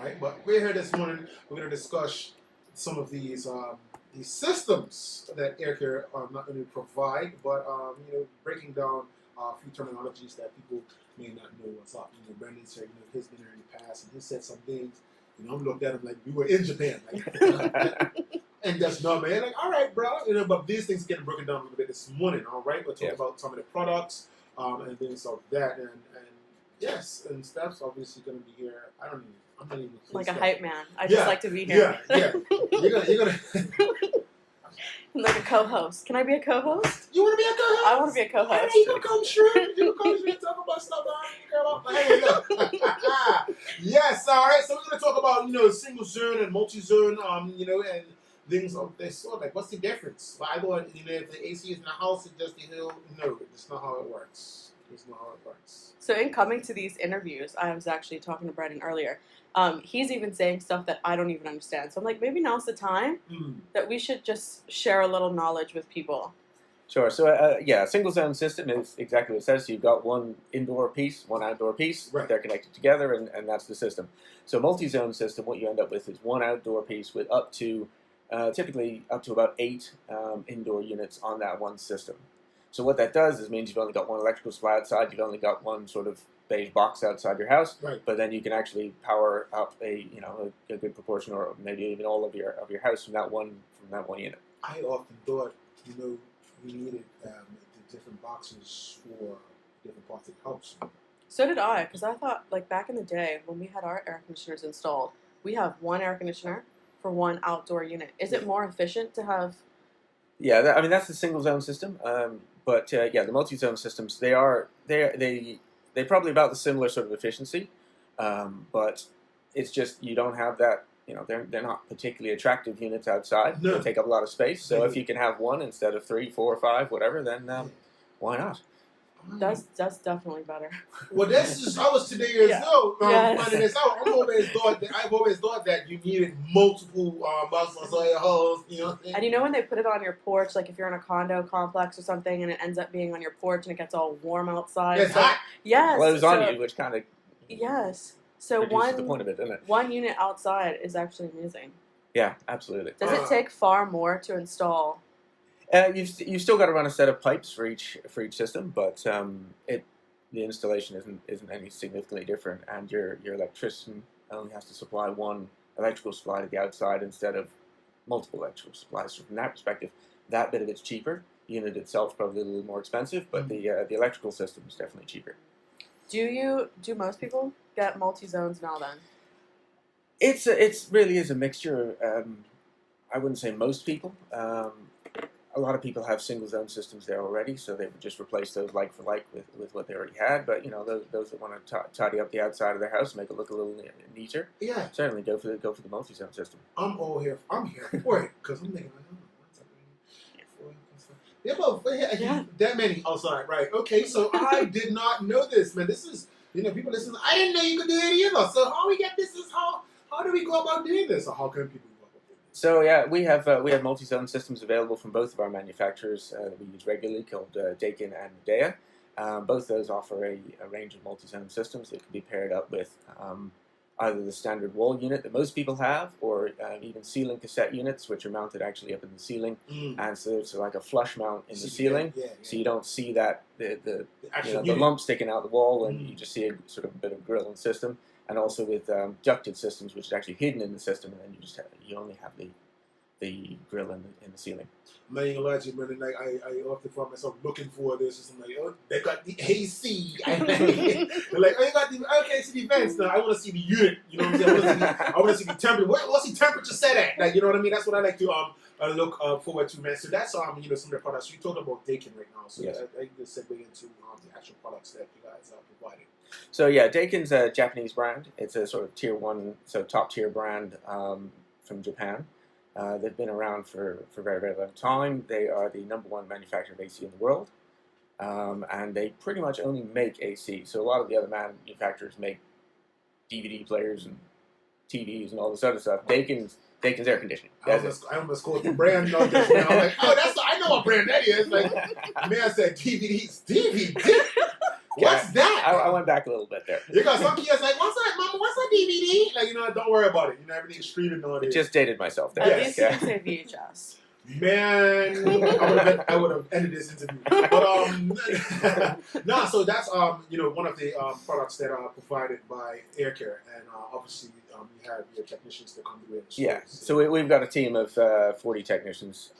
right? But we're here this morning. We're going to discuss some of these systems that AIRCARE not only provide, but breaking down a few terminologies that people may not know what's up. Brandon said, he's been here in the past, and he said some things. I'm looking at him like we were in Japan, and that's not man. Like, all right, bro. But these things getting broken down a little bit this morning. All right, we'll talk about some of the products and things of that, and yes, and Steph's obviously going to be here. I'm not even like a hype man. I just like to be here. Yeah. You're gonna. Like a co-host. Can I be a co-host? You want to be a co-host? I want to be a co-host. Hey, you gonna come shrimp? You gonna come shrimp? Talk about stuff that I don't care about. Hey, look. Yes, all right. So we're gonna talk about single zone and multi-zone, and things of this sort. Like, what's the difference? But I thought if the AC is in the house, it's just the hill. No, that's not how it works. It's not how it works. So in coming to these interviews, I was actually talking to Brendan earlier. He's even saying stuff that I don't even understand. So I'm like, maybe now's the time that we should just share a little knowledge with people. Sure. So, a single zone system is exactly what it says. So you've got one indoor piece, one outdoor piece. Right. They're connected together, and that's the system. So multi-zone system, what you end up with is one outdoor piece with typically up to about 8 indoor units on that one system. So what that does is means you've only got one electrical supply outside, you've only got one sort of beige box outside your house, right. But then you can actually power up a good proportion, or maybe even all of your house from that one unit. I often thought we needed the different boxes for different parts of the house. So did I, because I thought like back in the day when we had our air conditioners installed, we have one air conditioner for one outdoor unit. Is it more efficient to have? Yeah, that's the single zone system. But the multi-zone systems, they're probably about the similar sort of efficiency, but it's just you don't have that. They're not particularly attractive units outside. No. They take up a lot of space. So if you can have one instead of 3, 4, 5, whatever, then why not? That's definitely better. Well, I was today years old finding this out. I've always thought that you needed multiple boxes on your house. And when they put it on your porch, like if you're in a condo complex or something, and it ends up being on your porch and it gets all warm outside. It's hot. Yes. Well, it was on you, which kind of So reduces the point of it, doesn't it? One unit outside is actually amazing. Yeah, absolutely. Does it take far more to install? You've still got to run a set of pipes for each system, but the installation isn't any significantly different, and your electrician only has to supply one electrical supply to the outside instead of multiple electrical supplies. So from that perspective, that bit of it's cheaper. The unit itself is probably a little more expensive, but the electrical system is definitely cheaper. Do most people get multi-zones now then? It really is a mixture. I wouldn't say most people. A lot of people have single zone systems there already, so they would just replace those like for like with what they already had. But those that want to tidy up the outside of their house, make it look a little neater, certainly go for the multi zone system. I'm here for it because I'm thinking, that many outside, right? Okay, so I did not know this, man. This is people listen. I didn't know you could do it either. So how we get this is how do we go about doing this, or how can people? So we have multi-zone systems available from both of our manufacturers that we use regularly, called Daikin and Midea. Both those offer a range of multi-zone systems that can be paired up with either the standard wall unit that most people have, or even ceiling cassette units, which are mounted actually up in the ceiling, and so it's like a flush mount in the ceiling, so you don't see that the lump sticking out the wall, and you just see a sort of a bit of grill and system. And also with ducted systems, which is actually hidden in the system, and then you only have the grill in the ceiling. I'm not even gonna lie to you, Brendan. Like I often find myself looking for this. I'm like, oh, they got the AC. They're like, oh, you got the vents. Now I want to see the unit. You know what I'm saying? I want to see the temperature. What's the temperature set at? Like, you know what I mean? That's what I like to look forward to, man. So that's some of the products you talked about Daikin right now. So yes. I just segue into the actual products that you guys are providing. So Daikin's a Japanese brand. It's a sort of tier 1, so top tier brand from Japan. They've been around for a very, very long time. They are the #1 manufacturer of AC in the world, and they pretty much only make AC. So a lot of the other manufacturers make DVD players and TVs and all this other stuff. Daikin's air conditioning. I almost called the brand just now. I'm like, I know what brand that is. Like, man said DVDs. DVD? What's that? I went back a little bit there. You got some kids like, what's that, mama? What's that DVD? Like, don't worry about it. Everything's streaming I nowadays. just dated myself there. At Yes. least you can say VHS. Man, I would have ended this interview. But nah. So that's one of the products that are provided by AIRCARE, and obviously you have your technicians that come through and install. Yeah, so we've got a team of 40 technicians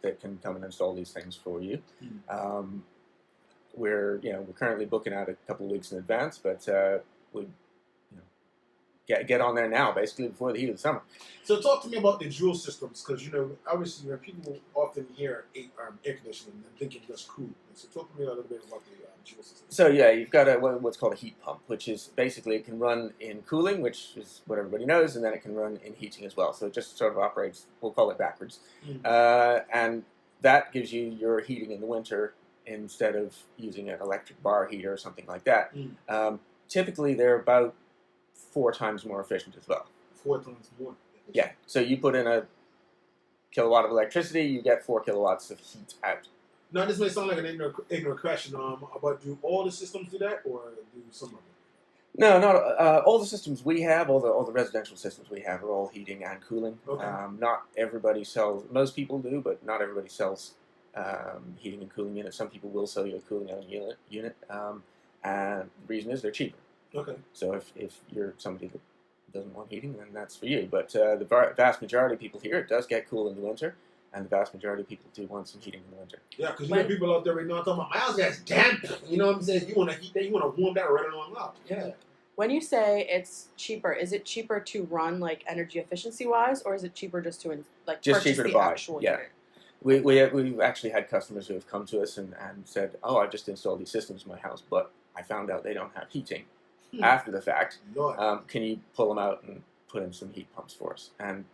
that can come and install these things for you. We're currently booking out a couple of weeks in advance, but we get on there now, basically before the heat of the summer. So talk to me about the dual systems, because obviously when people often hear air conditioning and thinking just cool. So talk to me a little bit about the dual systems. So yeah, you've got what's called a heat pump, which is basically it can run in cooling, which is what everybody knows, and then it can run in heating as well. So it just sort of operates, we'll call it backwards, and that gives you your heating in the winter instead of using an electric bar heater or something like that. Typically, they're about 4 times more efficient as well. 4 times more. Yeah. So you put in a kilowatt of electricity, you get 4 kilowatts of heat out. Now, this may sound like an ignorant question, but do all the systems do that, or do some of them? No, not all the systems we have, all the residential systems we have are all heating and cooling. Okay. Not everybody sells. Most people do, but not everybody sells heating and cooling units. Some people will sell you a cooling unit, and the reason is they're cheaper. Okay. So if you're somebody that doesn't want heating, then that's for you. But the vast majority of people here, it does get cool in the winter, and the vast majority of people do want some heating in the winter. Yeah, because you have people out there right now talking about, my house gets damp. You know what I'm saying? You want to heat that, you want to warm that right along up. Yeah. When you say it's cheaper, is it cheaper to run like energy efficiency wise, or is it cheaper just to Just purchase cheaper to the buy? actual Yeah. unit? We've actually had customers who have come to us and said, oh, I've just installed these systems in my house, but I found out they don't have heating after the fact. Can you pull them out and put in some heat pumps for us? And,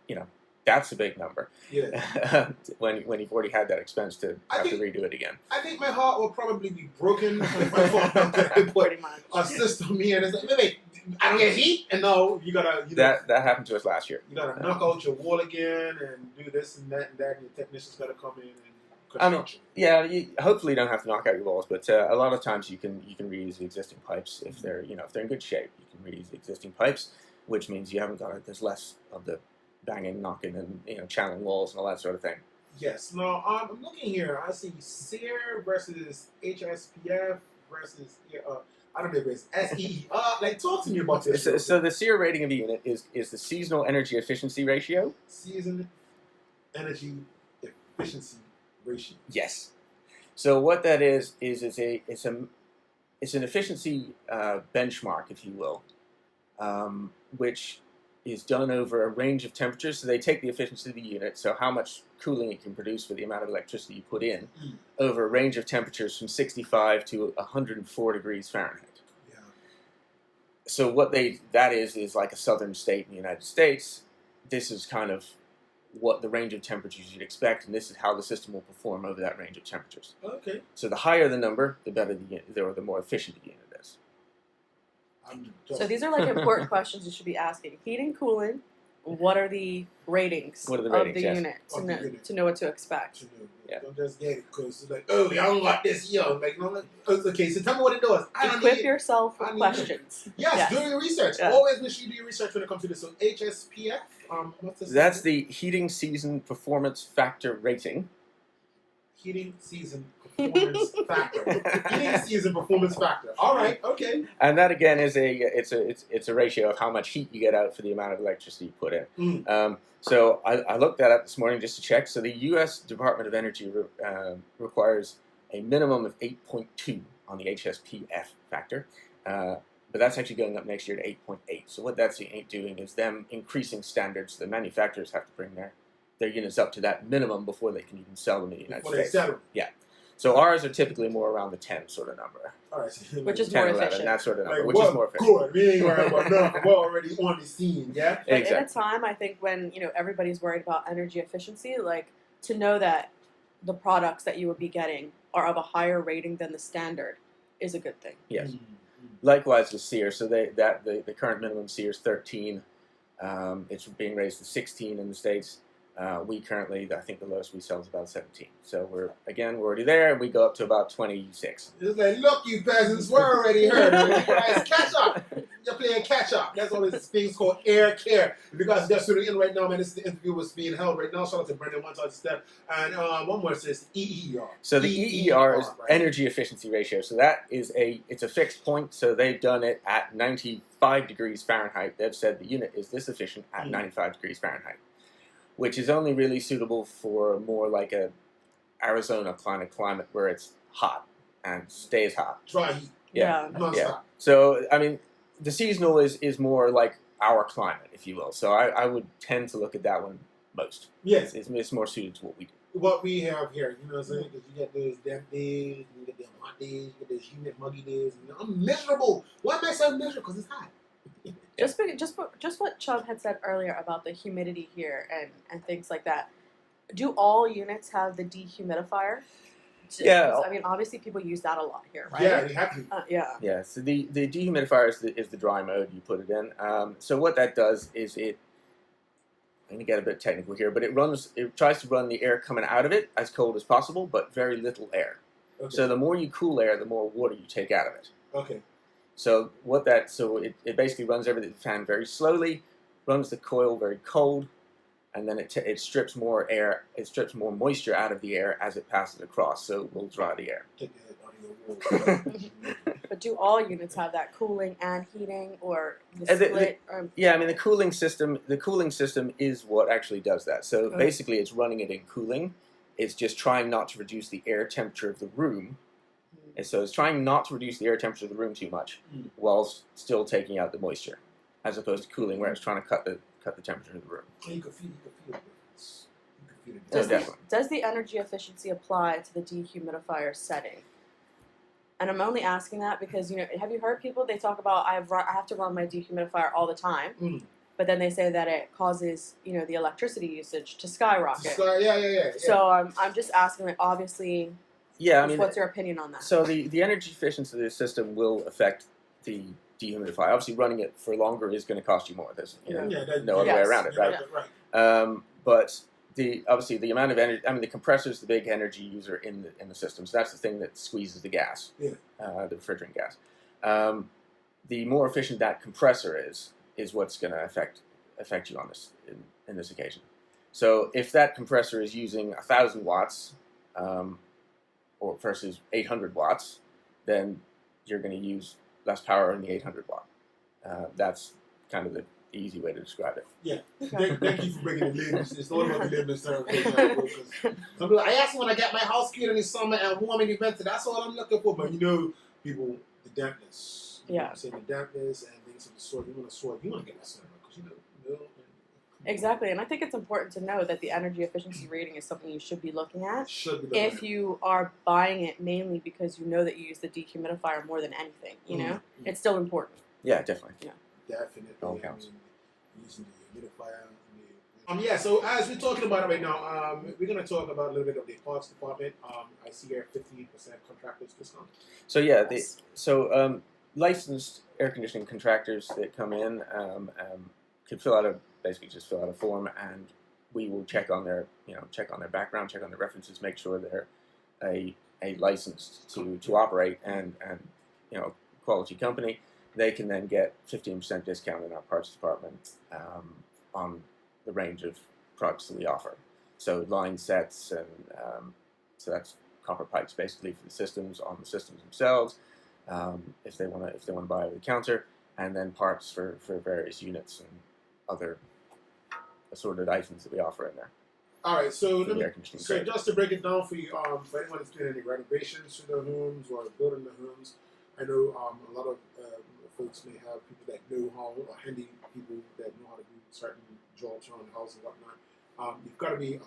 that's a big number. Yeah. when you've already had that expense to have to redo it again. I think my heart will probably be broken if I found out that I put a system here and it's like, wait, I don't get heat? And no, you gotta... That happened to us last year. You gotta knock out your wall again and do this and that, and your technicians gotta come in and construction. You hopefully don't have to knock out your walls, but a lot of times you can reuse the existing pipes if they're in good shape. You can reuse the existing pipes, which means you haven't there's less of the banging, knocking, and channeling walls and all that sort of thing. Yes. Now I'm looking here. I see SEER versus HSPF versus I don't know if it's SE. Talk to me about this. So the SEER rating of a unit is the seasonal energy efficiency ratio. Seasonal energy efficiency ratio. Yes. So what that is it's an efficiency benchmark, if you will, which is done over a range of temperatures. So they take the efficiency of the unit, so how much cooling it can produce for the amount of electricity you put in, over a range of temperatures from 65 to 104 degrees Fahrenheit. Yeah. So what that is like a southern state in the United States. This is kind of what the range of temperatures you'd expect, and this is how the system will perform over that range of temperatures. Okay. So the higher the number, the better the more efficient the unit is. So these are important questions you should be asking. Heating, cooling, what are the ratings, of the unit to know what to expect? Yeah. Don't just get it because it's like, oh, I don't like this, okay, so tell me what it does. Equip yourself with questions. Yes, do your research. Yeah. Always make sure you do your research when it comes to this. So HSPF, what's this? That's the Heating Season Performance Factor Rating. Heating Season Performance Factor. Heating Season Performance Factor. All right, okay. And that again is it's a ratio of how much heat you get out for the amount of electricity you put in. So I looked that up this morning just to check. So the U.S. Department of Energy requires a minimum of 8.2 on the HSPF factor, but that's actually going up next year to 8.8. So what that's doing is them increasing standards. The manufacturers have to bring their units up to that minimum before they can even sell them in the United States. Yeah. So ours are typically more around the 10 sort of number. All right. Which is 10, more 11, efficient. that sort of number, like, which is more efficient. Good. We ain't worried about nothing. We're already on the scene, yeah? But Exactly. in a time, I think, when everybody's worried about energy efficiency, to know that the products that you would be getting are of a higher rating than the standard is a good thing. Yes. Likewise with SEER. So the current minimum SEER is 13. It's being raised to 16 in the States. We currently, I think the lowest we sell is about 17. So we're already there, and we go up to about 26. It's like, look, you peasants, we're already heard. You guys, catch up. You're playing catch up. That's all these things called AIRCARE. If you guys just tuning in right now, man, the interview was being held right now. Shout out to Brendan, one side step. And one more says EER. So the EER is energy efficiency ratio. So that is it's a fixed point. So they've done it at 95 degrees Fahrenheit. They've said the unit is this efficient at 95 degrees Fahrenheit, which is only really suitable for more like a Arizona kind of climate where it's hot and stays hot. Dry heat. Yeah. Non-stop. Yeah. So, I mean, the seasonal is more like our climate, if you will. So I would tend to look at that one most. Yes. It's more suited to what we do. What we have here, you know what I'm saying? Because you get those damp days, you get them hot days, you get those humid, muggy days. And I'm miserable. Why am I so miserable? Because it's hot. Just what Chubb had said earlier about the humidity here and things like that. Do all units have the dehumidifier? Yeah. I mean, obviously people use that a lot here, right? Yeah, you have to. Yeah. Yeah, so the dehumidifier is the dry mode you put it in. So what that does is I'm going to get a bit technical here, but it tries to run the air coming out of it as cold as possible, but very little air. Okay. So the more you cool air, the more water you take out of it. Okay. So it basically runs everything the fan very slowly, runs the coil very cold, and then it strips more moisture out of the air as it passes across, so it will dry the air. Take the head out of your wall. But do all units have that cooling and heating, or the split? Yeah, I mean the cooling system is what actually does that. So basically, it's running it in cooling. It's just trying not to reduce the air temperature of the room. And so it's trying not to reduce the air temperature of the room too much, while still taking out the moisture, as opposed to cooling, where it's trying to cut the temperature of the room. You can feel it. Does the energy efficiency apply to the dehumidifier setting? And I'm only asking that because, have you heard people, they talk about, I have to run my dehumidifier all the time, but then they say that it causes, the electricity usage to skyrocket. Yeah. So I'm just asking, obviously, what's your opinion on that? So the energy efficiency of the system will affect the dehumidifier. Obviously, running it for longer is going to cost you more. There's no other way around it, right? But obviously the amount of energy. I mean, the compressor is the big energy user in the system. So that's the thing that squeezes the gas, the refrigerant gas. The more efficient that compressor is what's going to affect you on this in this occasion. So if that compressor is using 1,000 watts, or versus 800 watts, then you're going to use less power in the 800 watt. That's kind of the easy way to describe it. Yeah. Thank you for bringing the limits. It's all about the limits. I asked when I got my house clean in the summer and warming the vent. That's all I'm looking for. But people, the dampness. Yeah. The dampness and things of the sort. You want to get that sun because Exactly, and I think it's important to know that the energy efficiency rating is something you should be looking at. If you are buying it mainly because you know that you use the dehumidifier more than anything, it's still important. Yeah, definitely. Yeah, definitely. All counts. Using the humidifier. So as we're talking about it right now, we're going to talk about a little bit of the parts department. I see here 15% contractors discount. So licensed air conditioning contractors that come in can basically just fill out a form, and we will check on their background, check on their references, make sure they're a licensed to operate and quality company. They can then get 15% discount in our parts department on the range of products that we offer. So line sets and so that's copper pipes basically for the systems on the systems themselves. If they want to buy over the counter, and then parts for various units and other assorted items that we offer in there. All right, so so just to break it down for you, for anyone who's doing any renovations to their homes or building their homes, I know a lot of folks may have people that know how, or handy people that know how to do certain jobs around the house and whatnot. You've got to be a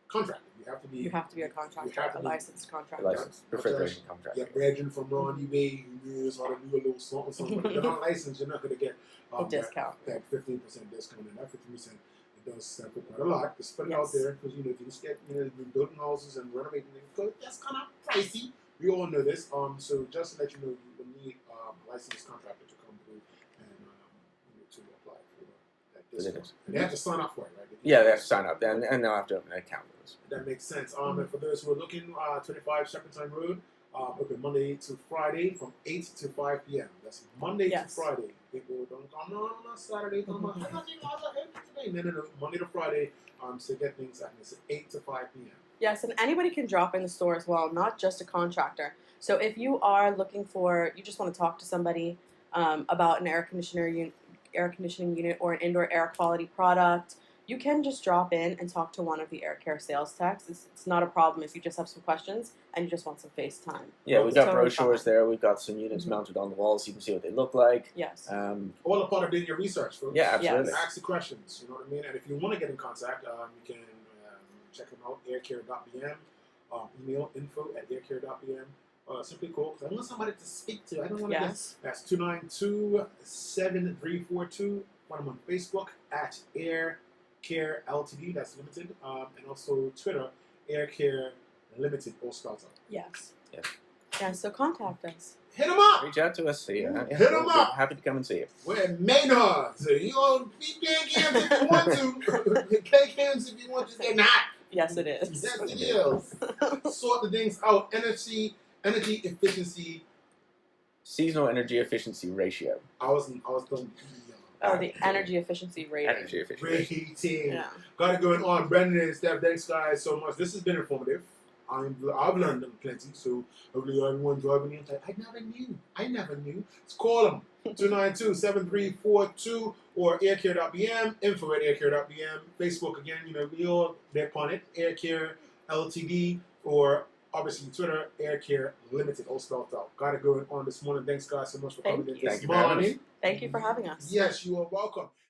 contractor. You have to be a contractor, a licensed contractor. Licensed refrigeration contractor. Yeah, brethren from Ronnie Bay who knows how to do a little something. But if you're not licensed, you're not going to get a discount. That 15% discount, and that 15%. It does stand for quite a lot. Just put it out there because if you just get building houses and renovating them, because that's kind of pricey. We all know this. So just to let you know, you will need a licensed contractor to come through and to apply for that discount. And they have to sign up for it, right? They Yeah, they have to sign up, and they'll have to open an account with us. That makes sense. And for those who are looking, 25 Serpentine Road, open Monday to Friday from 8 to 5 p.m. That's Monday to Friday. People don't come on a Saturday. Come on. No. Monday to Friday. So get things happening. It's 8 to 5 p.m. Yes, and anybody can drop in the store as well, not just a contractor. So if you are looking for, you just want to talk to somebody about an air conditioning unit or an indoor air quality product, you can just drop in and talk to one of the AIRCARE sales techs. It's not a problem if you just have some questions and you just want some face time. Yeah, we've It's got totally brochures fine. there. We've got some units mounted on the walls so you can see what they look like. Yes. All a part of doing your research, folks. Yeah, absolutely. Yes. Ask the questions, you know what I mean? And if you want to get in contact, you can check them out, aircare.bm, email info@aircare.bm. Simply call, because I want somebody to speak to. I don't want to Yes. That's 292-7342. Find them on Facebook at AIRCARE Ltd. That's limited. And also Twitter, AIRCARE Limited, all spelled out. Yes. Yeah. Yeah, so contact us. Hit them up! Reach out to us. Hit 'em we'll be up. Happy to come and see you. We're at Maynard's. You all be cans if you want to. Cans if you want to. They're not. Yes, it is. Yes, it is. Sort the things out. Energy efficiency. Seasonal energy efficiency ratio. I was done. Oh, the energy efficiency rating. Energy efficiency. Rating. Yeah. Got it going on. Brendan and Steph, thanks guys so much. This has been informative. I've learned plenty, so hopefully everyone driving in like, I never knew. Let's call them. 292-7342 or aircare.bm, info@aircare.bm. Facebook again, we all they're on it. AirCare Ltd or obviously Twitter, AirCare Limited, all spelled out. Got it going on this morning. Thanks guys so much for coming in Thank you. this Thank you for having us. morning. Thank you for having us. Yes, you are welcome.